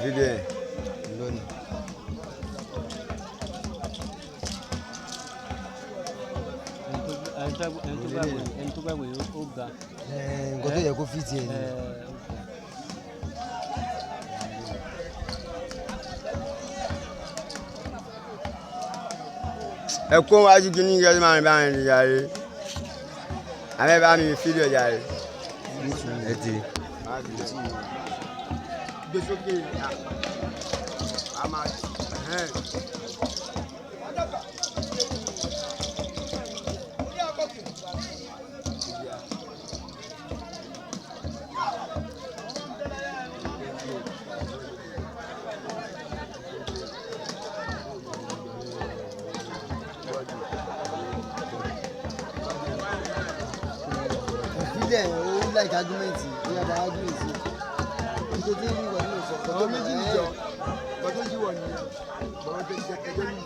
Fídíò ẹ̀ lónìí. ẹni tó bá wẹ̀ ó ga. Nǹkan tó yẹ kó fi tiẹ̀ ni. Ẹ kó wájú kí ní ìjọ tí máa ń bá wọn rìn jàre. Àbẹ́ bá mi fídíò jàre. Ẹ ti. Gbé sókè. A máa. Ilé ó like argument ní ọ̀dà argument nítorí tí wọ́n ní ìwọ̀n ní ìsọ̀kọ̀ tó méjì níjọ ọ̀gọ́ tó yíwọ̀ nìyẹn ọ̀gọ́ tó jẹ́ ẹgbẹ́ yìí.